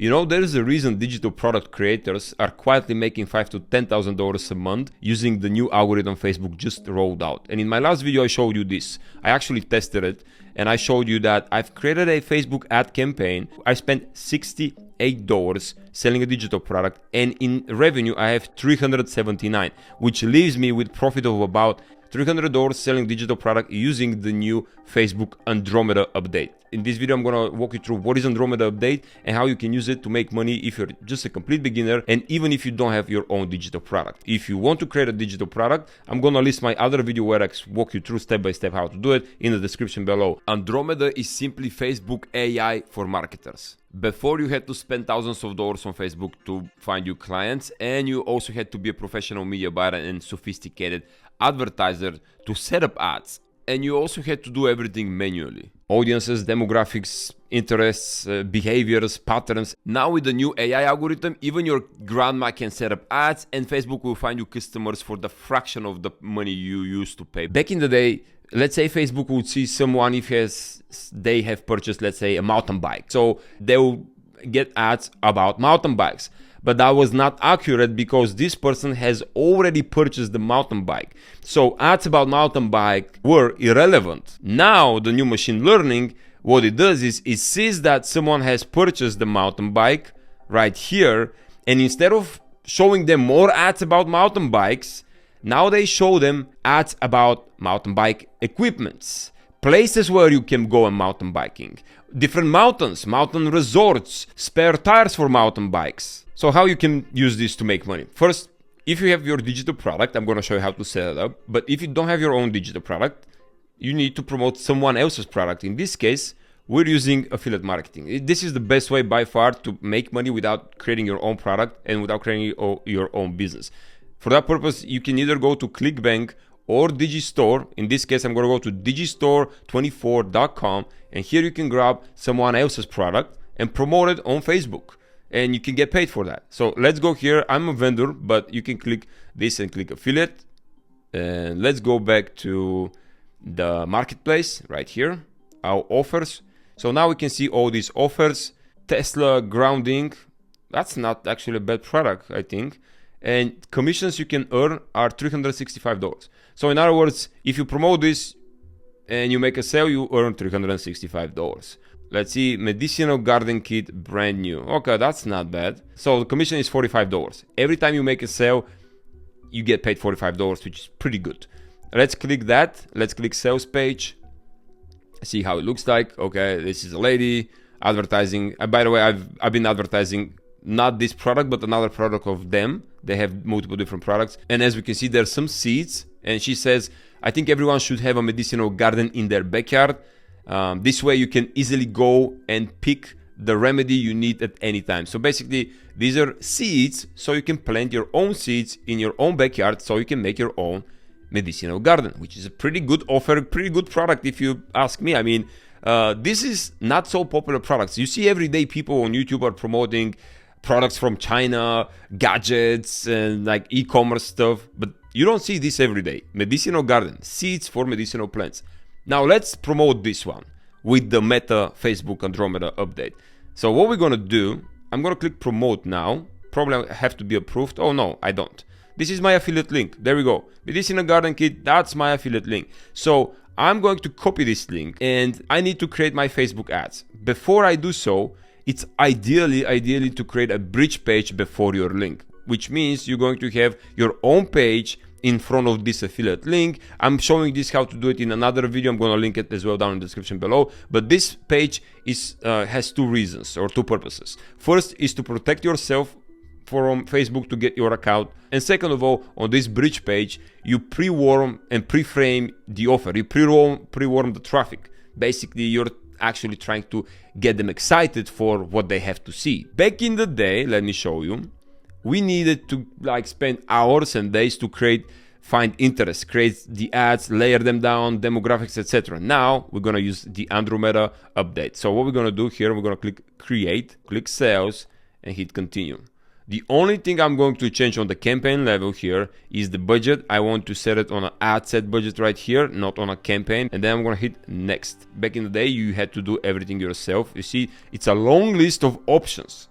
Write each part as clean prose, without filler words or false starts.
You know, there is a reason digital product creators are quietly making $5,000 to $10,000 a month using the new algorithm Facebook just rolled out. And in my last video, I showed you this. I actually tested it and I showed you that I've created a Facebook ad campaign. I spent $68 selling a digital product, and in revenue, I have $379, which leaves me with profit of about $300 selling digital product using the new Facebook Andromeda update. In this video, I'm gonna walk you through what is Andromeda update and how you can use it to make money if you're just a complete beginner and even if you don't have your own digital product. If you want to create a digital product, I'm gonna list my other video where I walk you through step by step how to do it in the description below. Andromeda is simply Facebook AI for marketers. Before, you had to spend thousands of dollars on Facebook to find you clients, and you also had to be a professional media buyer and sophisticated advertiser to set up ads. And you also had to do everything manually. Audiences, demographics, interests, behaviors, patterns. Now with the new AI algorithm, even your grandma can set up ads and Facebook will find you customers for the fraction of the money you used to pay. Back in the day, let's say Facebook would see someone if they have purchased, let's say, a mountain bike. So they will get ads about mountain bikes. But that was not accurate because this person has already purchased the mountain bike. So ads about mountain bike were irrelevant. Now the new machine learning, what it does is it sees that someone has purchased the mountain bike right here, and instead of showing them more ads about mountain bikes, now they show them ads about mountain bike equipments, places where you can go on mountain biking, different mountains, mountain resorts, spare tires for mountain bikes. So how you can use this to make money? First, if you have your digital product, I'm going to show you how to set it up. But if you don't have your own digital product, you need to promote someone else's product. In this case, we're using affiliate marketing. This is the best way by far to make money without creating your own product and without creating your own business. For that purpose, you can either go to ClickBank or Digistore. In this case, I'm going to go to digistore24.com, and here you can grab someone else's product and promote it on Facebook. And you can get paid for that. So let's go here. I'm a vendor, but you can click this and click affiliate. And let's go back to the marketplace right here, our offers. So now we can see all these offers. Tesla grounding, that's not actually a bad product, I think. And commissions you can earn are $365. So in other words, if you promote this and you make a sale, you earn $365. Let's see, medicinal garden kit, brand new. Okay, that's not bad. So the commission is $45. Every time you make a sale, you get paid $45, which is pretty good. Let's click that. Let's click sales page. See how it looks like. Okay, this is a lady advertising. By the way, I've been advertising not this product, but another product of them. They have multiple different products. And as we can see, there's some seeds. And she says, I think everyone should have a medicinal garden in their backyard. This way you can easily go and pick the remedy you need at any time. So basically these are seeds, so you can plant your own seeds in your own backyard so you can make your own medicinal garden, which is a pretty good offer, pretty good product if you ask me. I mean, this is not so popular products. You see every day people on YouTube are promoting products from China, gadgets and like e-commerce stuff, but you don't see this every day. Medicinal garden, seeds for medicinal plants. Now let's promote this one with the Meta Facebook Andromeda update. So what we're gonna do, I'm gonna click promote now. Probably I have to be approved. Oh no, I don't. This is my affiliate link. There we go. Medicinal garden kit, that's my affiliate link. So I'm going to copy this link and I need to create my Facebook ads. Before I do so, it's ideally to create a bridge page before your link, which means you're going to have your own page in front of this affiliate link. I'm showing this how to do it in another video. I'm going to link it as well down in the description below. But this page has two reasons or two purposes. First is to protect yourself from Facebook to get your account. And second of all, on this bridge page, you pre-warm and pre-frame the offer. You pre-warm the traffic. Basically, you're actually trying to get them excited for what they have to see. Back in the day, let me show you, we needed to like spend hours and days to find interest, create the ads, layer them down, demographics, etc. Now we're gonna use the Andromeda update. So what we're gonna do here, we're gonna click create, click sales, and hit continue. The only thing I'm going to change on the campaign level here is the budget. I want to set it on an ad set budget right here, not on a campaign. And then I'm gonna hit next. Back in the day, you had to do everything yourself. You see, it's a long list of options.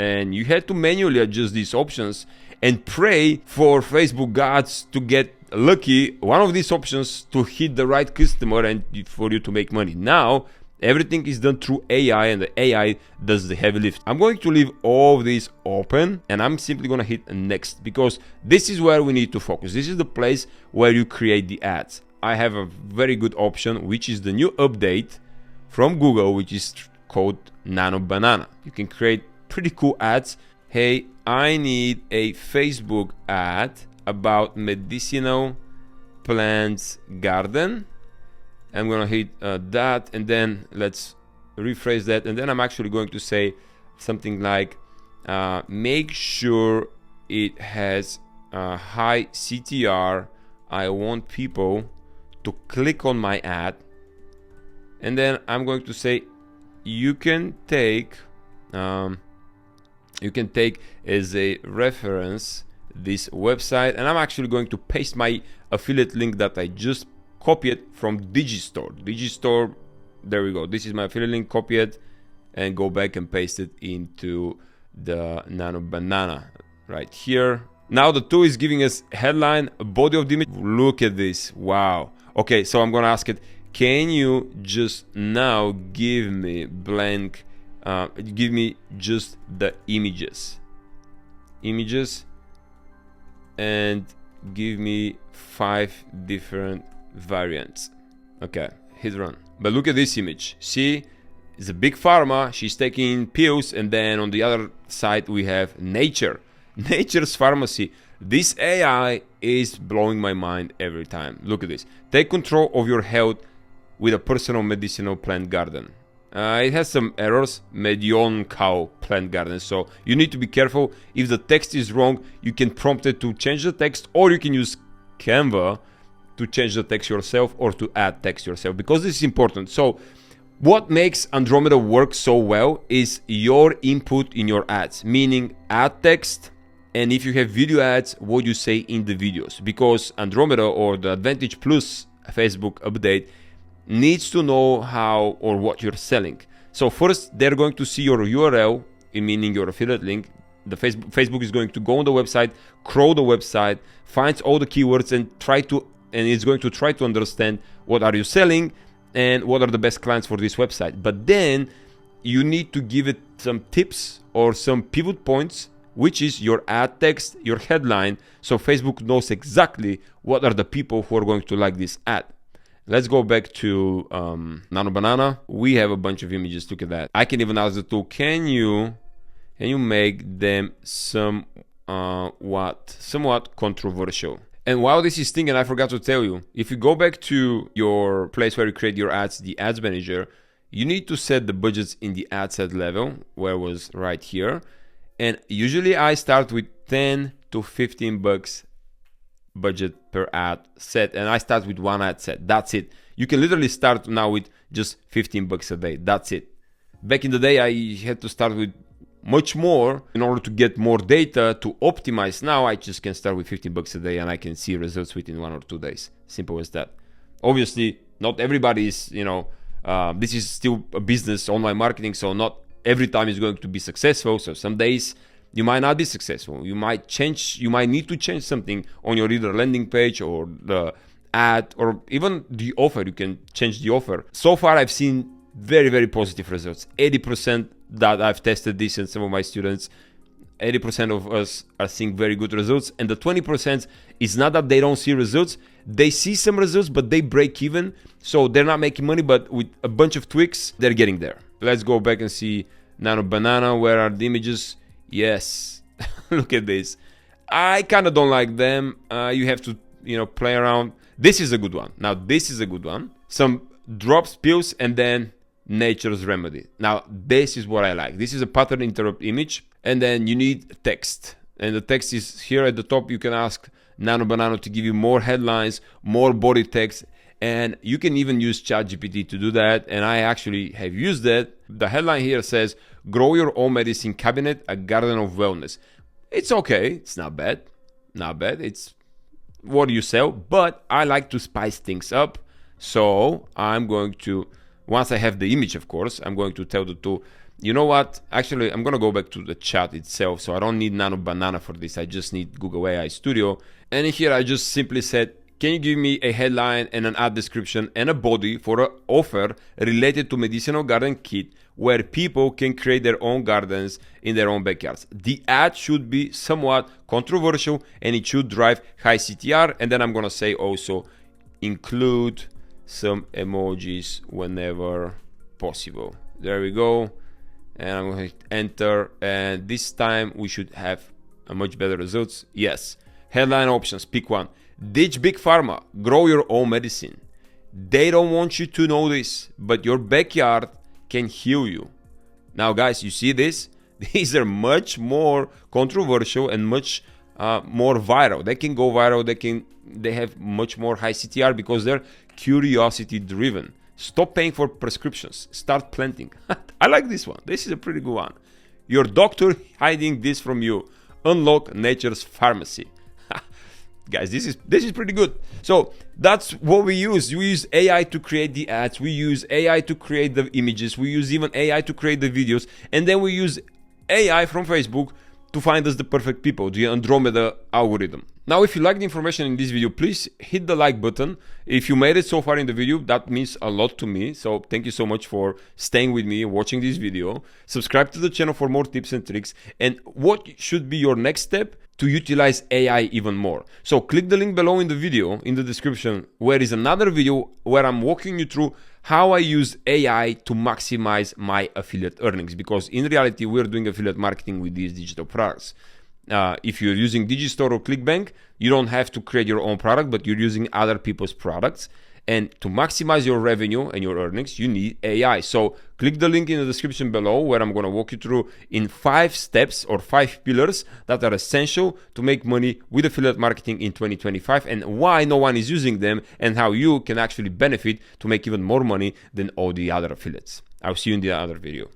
and you had to manually adjust these options and pray for Facebook gods to get lucky, one of these options, to hit the right customer and for you to make money. Now everything is done through AI, and the AI does the heavy lift. I'm going to leave all of these open, and I'm simply going to hit next, because this is where we need to focus. This is the place where you create the ads. I have a very good option, which is the new update from Google, which is called Nano Banana. You can create pretty cool ads. Hey, I need a Facebook ad about medicinal plants garden. I'm gonna hit that, and then let's rephrase that, and then I'm actually going to say something like make sure it has high CTR. I want people to click on my ad, and then I'm going to say you can take as a reference this website, and I'm actually going to paste my affiliate link that I just copy it from Digistore. There we go. This is my affiliate link. Copy it and go back and paste it into the Nano Banana right here. Now the tool is giving us headline, body of the image. Look at this. Wow. Okay, so I'm gonna ask it, can you just now give me blank, give me just the images, and give me 5 different variants. Okay, hit run. But look at this image. See, it's a big pharma, she's taking pills, and then on the other side we have nature's pharmacy. This AI is blowing my mind every time. Look at this. Take control of your health with a personal medicinal plant garden. It has some errors, medicinal plant garden, so you need to be careful. If the text is wrong, you can prompt it to change the text, or you can use Canva to change the text yourself or to add text yourself, because this is important. So what makes Andromeda work so well is your input in your ads, meaning ad text, and if you have video ads, what you say in the videos, because Andromeda or the Advantage Plus Facebook update needs to know how or what you're selling. So first they're going to see your URL, meaning your affiliate link. The Facebook is going to go on the website, crawl the website, finds all the keywords, and it's going to try to understand what are you selling and what are the best clients for this website. But then you need to give it some tips or some pivot points, which is your ad text, your headline, so Facebook knows exactly what are the people who are going to like this ad. Let's go back to Nano Banana. We have a bunch of images. Look at that. I can even ask the tool, can you make them somewhat controversial? And while this is thinking, I forgot to tell you, if you go back to your place where you create your ads, the ads manager, you need to set the budgets in the ad set level, where it was right here. And usually I start with 10 to 15 bucks budget per ad set, and I start with one ad set. That's it. You can literally start now with just 15 bucks a day. That's it. Back in the day, I had to start with much more in order to get more data to optimize. Now I just can start with 15 bucks a day and I can see results within 1 or 2 days. Simple as that. Obviously, not everybody is, this is still a business, online marketing, so not every time is going to be successful. So some days you might not be successful. You might need to change something on your either landing page or the ad, or even the offer. You can change the offer. So far I've seen very, very positive results. 80% that I've tested this, and some of my students, 80% of us are seeing very good results. And the 20% is not that they don't see results. They see some results, but they break even. So they're not making money, but with a bunch of tweaks, they're getting there. Let's go back and see Nano Banana. Where are the images? Yes. Look at this. I kind of don't like them. You have to, play around. This is a good one. Now, this is a good one. Some drops, pills, and then nature's remedy. Now, this is what I like. This is a pattern interrupt image, and then you need text. And the text is here at the top. You can ask Nano Banana to give you more headlines, more body text, and you can even use ChatGPT to do that. And I actually have used that. The headline here says, grow your own medicine cabinet, a garden of wellness. It's okay. It's not bad. Not bad. It's what you sell, but I like to spice things up. So I'm going to, once I have the image, of course, I'm going to tell the tool, You know what? Actually, I'm gonna go back to the chat itself, so I don't need Nano Banana for this. I just need Google AI Studio. And in here, I just simply said, can you give me a headline and an ad description and a body for an offer related to medicinal garden kit where people can create their own gardens in their own backyards? The ad should be somewhat controversial and it should drive high CTR. And then I'm gonna say also include some emojis whenever possible. There we go. And I'm going to hit enter, and this time we should have a much better results. Yes. Headline options, pick one. Ditch big pharma, grow your own medicine. They don't want you to know this, but your backyard can heal you. Now guys, you see this? These are much more controversial and much more viral. They can go viral, they have much more high CTR because they're curiosity driven. Stop paying for prescriptions. Start planting. I like this one. This is a pretty good one. Your doctor hiding this from you. Unlock nature's pharmacy. Guys, this is pretty good. So that's what we use. We use AI to create the ads. We use AI to create the images. We use even AI to create the videos. And then we use AI from Facebook to find us the perfect people, the Andromeda algorithm. Now, if you like the information in this video, please hit the like button. If you made it so far in the video, that means a lot to me. So thank you so much for staying with me, watching this video. Subscribe to the channel for more tips and tricks. And what should be your next step to utilize AI even more? So click the link below in the video, in the description, where is another video where I'm walking you through how I use AI to maximize my affiliate earnings. Because in reality, we're doing affiliate marketing with these digital products. If you're using Digistore or ClickBank, you don't have to create your own product, but you're using other people's products. And to maximize your revenue and your earnings, you need AI. So click the link in the description below where I'm going to walk you through in 5 steps or 5 pillars that are essential to make money with affiliate marketing in 2025 and why no one is using them and how you can actually benefit to make even more money than all the other affiliates. I'll see you in the other video.